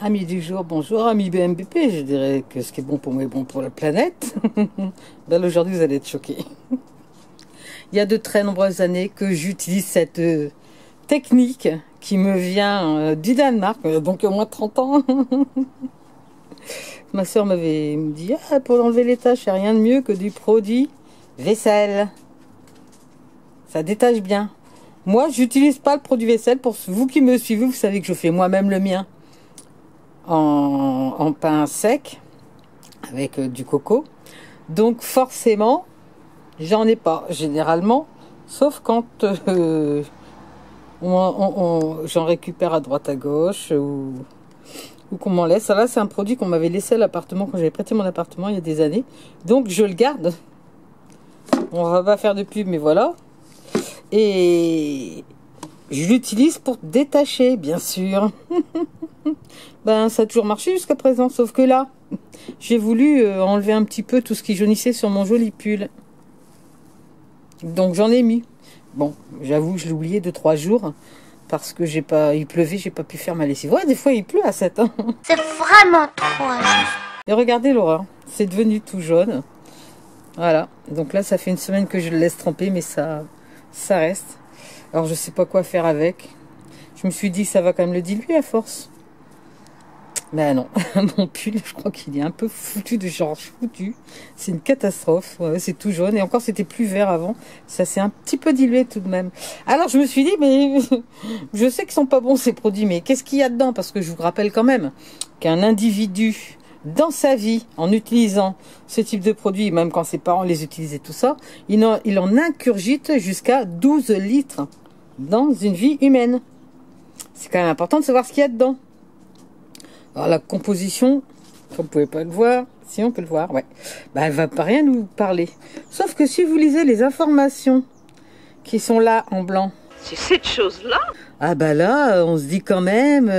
Amis du jour, bonjour, amis BMBP, je dirais que ce qui est bon pour moi est bon pour la planète. Ben, aujourd'hui, vous allez être choqués. Il y a de très nombreuses années que j'utilise cette technique qui me vient du Danemark, donc au moins 30 ans. Ma soeur m'avait dit, pour enlever les taches, il n'y a rien de mieux que du produit vaisselle. Ça détache bien. Moi, j'utilise pas le produit vaisselle. Pour vous qui me suivez, vous savez que je fais moi-même le mien en pain sec avec du coco. Donc forcément, j'en ai pas généralement, sauf quand j'en récupère à droite à gauche ou qu'on m'en laisse. Là, c'est un produit qu'on m'avait laissé à l'appartement quand j'avais prêté mon appartement il y a des années. Donc je le garde. On va pas faire de pub, mais voilà. Et je l'utilise pour détacher, bien sûr. Ben, ça a toujours marché jusqu'à présent, sauf que là, j'ai voulu enlever un petit peu tout ce qui jaunissait sur mon joli pull. Donc j'en ai mis. Bon, j'avoue, je l'ai oublié 2-3 jours parce que il pleuvait, j'ai pas pu faire ma lessive. Ouais, des fois il pleut à 7 ans. C'est vraiment trop injuste. Et regardez l'horreur, c'est devenu tout jaune. Voilà, donc là ça fait une semaine que je le laisse tremper, mais ça reste. Alors je sais pas quoi faire avec. Je me suis dit que ça va quand même le diluer à force. Ben non, mon pull, je crois qu'il est un peu foutu de genre foutu. C'est une catastrophe, ouais, c'est tout jaune. Et encore, c'était plus vert avant. Ça s'est un petit peu dilué tout de même. Alors, je me suis dit, mais je sais qu'ils sont pas bons ces produits, mais qu'est-ce qu'il y a dedans? Parce que je vous rappelle quand même qu'un individu, dans sa vie, en utilisant ce type de produit, même quand ses parents les utilisaient, tout ça, il en ingurgite jusqu'à 12 litres dans une vie humaine. C'est quand même important de savoir ce qu'il y a dedans. Alors la composition, vous ne pouvez pas le voir, si on peut le voir, ouais. Ben, elle va pas rien nous parler. Sauf que si vous lisez les informations qui sont là en blanc. C'est cette chose-là. Ah bah là, on se dit quand même,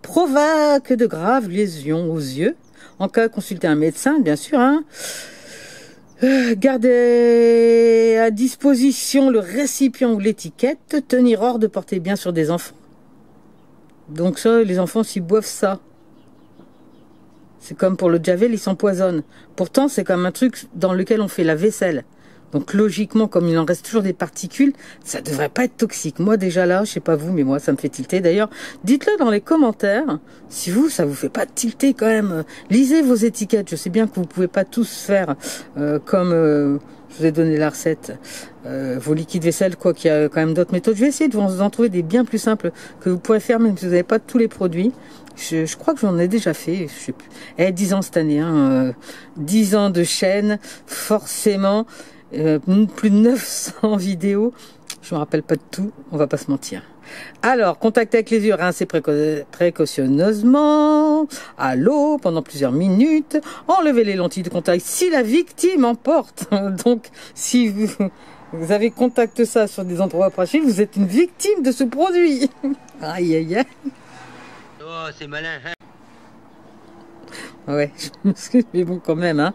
provoque de graves lésions aux yeux. En cas, consultez un médecin, bien sûr. Hein. Gardez à disposition le récipient ou l'étiquette. Tenir hors de porter bien sur des enfants. Donc ça, les enfants, s'ils boivent ça, c'est comme pour le Javel, ils s'empoisonnent. Pourtant, c'est comme un truc dans lequel on fait la vaisselle. Donc logiquement, comme il en reste toujours des particules, ça devrait pas être toxique. Moi déjà là, je sais pas vous, mais moi ça me fait tilter. D'ailleurs, dites-le dans les commentaires, si vous, ça vous fait pas tilter quand même. Lisez vos étiquettes. Je sais bien que vous pouvez pas tous faire comme je vous ai donné la recette. Vos liquides vaisselle, quoi qu'il y a quand même d'autres méthodes. Je vais essayer de vous en trouver des bien plus simples que vous pourrez faire même si vous n'avez pas tous les produits. Je crois que j'en ai déjà fait, je sais plus. 10 ans cette année, hein, 10 ans de chaîne, forcément, plus de 900 vidéos. Je me rappelle pas de tout, on va pas se mentir. Alors, contacter avec les yeux, rincer précautionneusement, à l'eau pendant plusieurs minutes, enlever les lentilles de contact si la victime en porte. Donc, si vous avez contact ça sur des endroits approchés, vous êtes une victime de ce produit. Aïe, aïe, aïe. Oh, c'est malin, hein? Ouais, je m'excuse, mais bon, quand même, hein.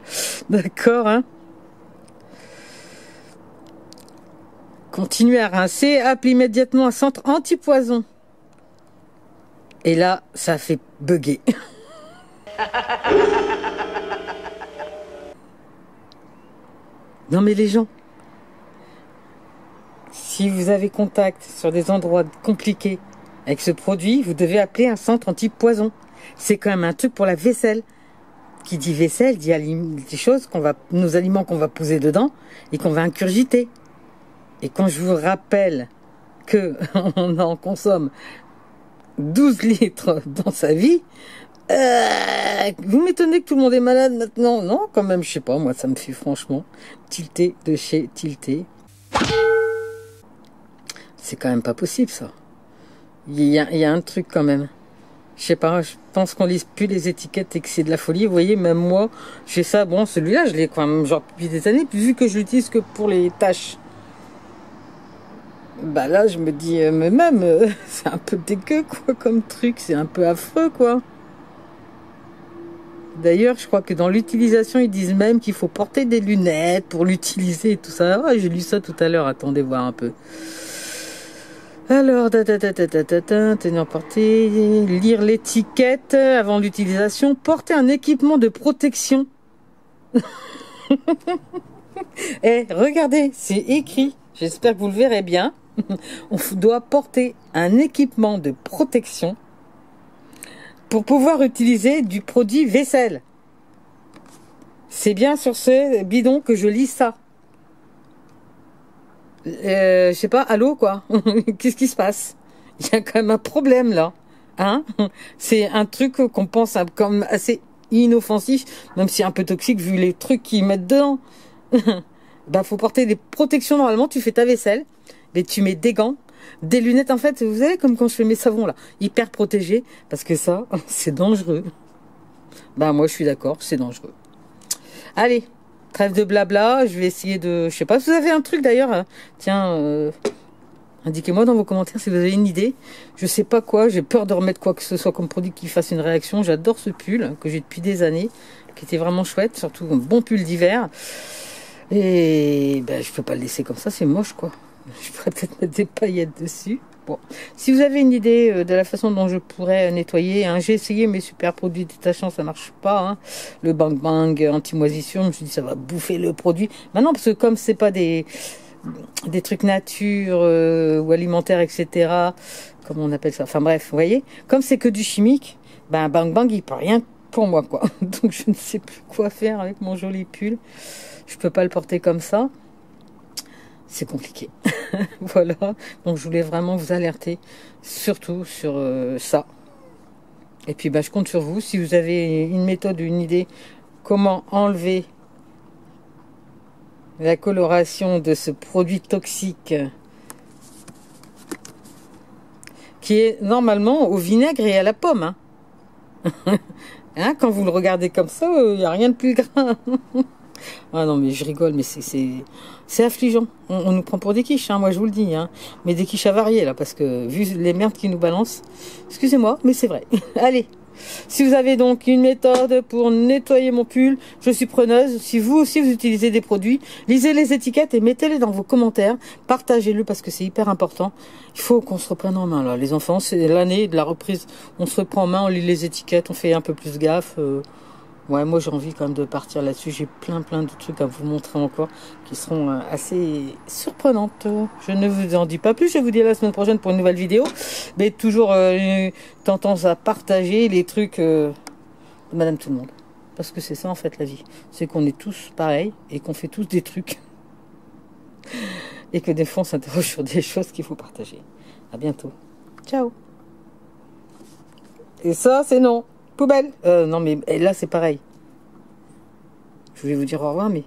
D'accord, hein. Continuez à rincer, appelez immédiatement un centre anti-poison. Et là, ça fait bugger. Non, mais les gens, si vous avez contact sur des endroits compliqués avec ce produit, vous devez appeler un centre anti-poison. C'est quand même un truc pour la vaisselle. Qui dit vaisselle, dit des choses nos aliments qu'on va poser dedans et qu'on va ingurgiter. Et quand je vous rappelle que on en consomme 12 litres dans sa vie, vous m'étonnez que tout le monde est malade maintenant. Non, quand même, je sais pas, moi ça me fait franchement tilter de chez tilter. C'est quand même pas possible ça. Il y a un truc quand même. Je sais pas, je pense qu'on lise plus les étiquettes et que c'est de la folie. Vous voyez, même moi, j'ai ça. Bon, celui-là, je l'ai quand même genre depuis des années, vu que je l'utilise que pour les tâches. Bah là, je me dis, mais même, c'est un peu dégueu, quoi, comme truc. C'est un peu affreux, quoi. D'ailleurs, je crois que dans l'utilisation, ils disent même qu'il faut porter des lunettes pour l'utiliser et tout ça. Ah, j'ai lu ça tout à l'heure, attendez voir un peu. Alors, tenir portée, lire l'étiquette avant l'utilisation, porter un équipement de protection. Eh, regardez, c'est écrit. J'espère que vous le verrez bien. On doit porter un équipement de protection pour pouvoir utiliser du produit vaisselle. C'est bien sur ce bidon que je lis ça. Je sais pas, allô quoi? Qu'est-ce qui se passe? Il y a quand même un problème là. Hein? C'est un truc qu'on pense comme assez inoffensif, même si un peu toxique vu les trucs qu'ils mettent dedans. Ben, faut porter des protections normalement. Tu fais ta vaisselle, mais tu mets des gants, des lunettes. En fait, vous savez, comme quand je fais mes savons là, hyper protégés, parce que ça, c'est dangereux. Ben, moi, je suis d'accord, c'est dangereux. Allez, trêve de blabla. Je vais essayer de... Je sais pas si vous avez un truc d'ailleurs. Hein. Tiens, indiquez-moi dans vos commentaires si vous avez une idée. Je sais pas quoi. J'ai peur de remettre quoi que ce soit comme produit qui fasse une réaction. J'adore ce pull que j'ai depuis des années, qui était vraiment chouette. Surtout un bon pull d'hiver. Et ben, je peux pas le laisser comme ça, c'est moche quoi. Je pourrais peut-être mettre des paillettes dessus. Bon, si vous avez une idée de la façon dont je pourrais nettoyer, hein, j'ai essayé mes super produits détachants, ça marche pas. Hein. Le Bang Bang anti-moisissure, je me suis dit ça va bouffer le produit. Maintenant, parce que comme c'est pas des trucs nature ou alimentaires, etc. Comment on appelle ça? Enfin bref, vous voyez, comme c'est que du chimique, ben Bang Bang il peut rien pour moi quoi. Donc je ne sais plus quoi faire avec mon joli pull. Je peux pas le porter comme ça. C'est compliqué. Voilà. Donc, je voulais vraiment vous alerter, surtout sur ça. Et puis, bah, je compte sur vous. Si vous avez une méthode ou une idée, comment enlever la coloration de ce produit toxique qui est normalement au vinaigre et à la pomme. Hein. Hein, quand vous le regardez comme ça, il n'y a rien de plus gras. Ah non, mais je rigole, mais c'est affligeant. On nous prend pour des quiches, hein, moi je vous le dis. Hein. Mais des quiches avariées, là, parce que vu les merdes qu'ils nous balancent, excusez-moi, mais c'est vrai. Allez, si vous avez donc une méthode pour nettoyer mon pull, je suis preneuse. Si vous aussi vous utilisez des produits, lisez les étiquettes et mettez-les dans vos commentaires. Partagez-le parce que c'est hyper important. Il faut qu'on se reprenne en main, là. Les enfants, c'est l'année de la reprise. On se reprend en main, on lit les étiquettes, on fait un peu plus gaffe. Ouais, moi j'ai envie quand même de partir là-dessus. J'ai plein de trucs à vous montrer encore qui seront assez surprenantes. Je ne vous en dis pas plus. Je vous dis à la semaine prochaine pour une nouvelle vidéo. Mais toujours une tendance à partager les trucs de Madame Tout le Monde. Parce que c'est ça en fait la vie. C'est qu'on est tous pareils et qu'on fait tous des trucs. Et que des fois on s'interroge sur des choses qu'il faut partager. À bientôt. Ciao. Et ça c'est non. Poubelle. Non mais là c'est pareil. Je voulais vous dire au revoir, mais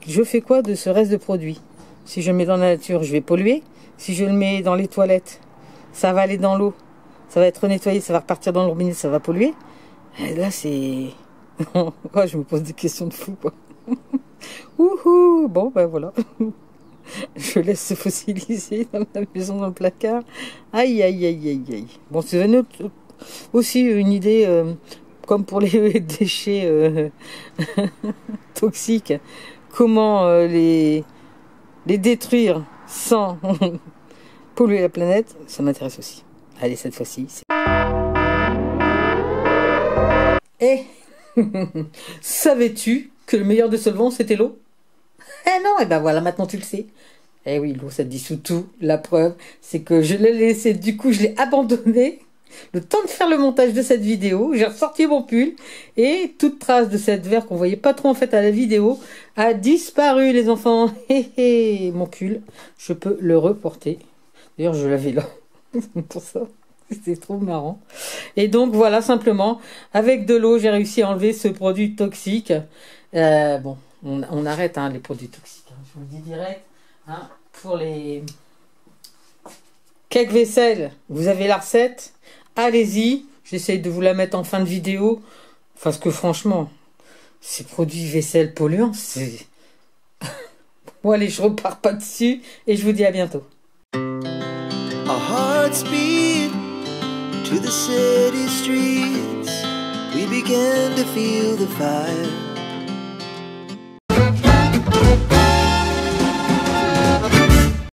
je fais quoi de ce reste de produit? Si je le mets dans la nature, je vais polluer. Si je le mets dans les toilettes, ça va aller dans l'eau. Ça va être nettoyé, ça va repartir dans le robinet, ça va polluer. Et là c'est... oh, je me pose des questions de fou quoi. Ouhou. Bon ben voilà. Je laisse se fossiliser dans la maison, dans le placard. Aïe aïe aïe aïe aïe. Bon, c'est aussi une idée comme pour les déchets toxiques, comment les détruire sans polluer la planète, ça m'intéresse aussi. Allez, cette fois-ci. Et savais-tu que le meilleur des solvants c'était l'eau? Eh non, et ben voilà, maintenant tu le sais. Eh oui, l'eau ça dissout tout. La preuve, c'est que je l'ai laissé, du coup je l'ai abandonné. Le temps de faire le montage de cette vidéo, j'ai ressorti mon pull et toute trace de cette verre qu'on voyait pas trop en fait à la vidéo a disparu les enfants. Hé, mon pull, je peux le reporter. D'ailleurs, je l'avais là pour ça. C'était trop marrant. Et donc voilà, simplement, avec de l'eau, j'ai réussi à enlever ce produit toxique. Bon, on arrête hein, les produits toxiques. Hein, je vous le dis direct. Hein, pour les cakes vaisselle, vous avez la recette. Allez-y, j'essaye de vous la mettre en fin de vidéo, parce que franchement, ces produits vaisselle polluants, c'est... Bon allez, je repars pas dessus, et je vous dis à bientôt. Our hearts beat to the city streets. We began to feel the fire.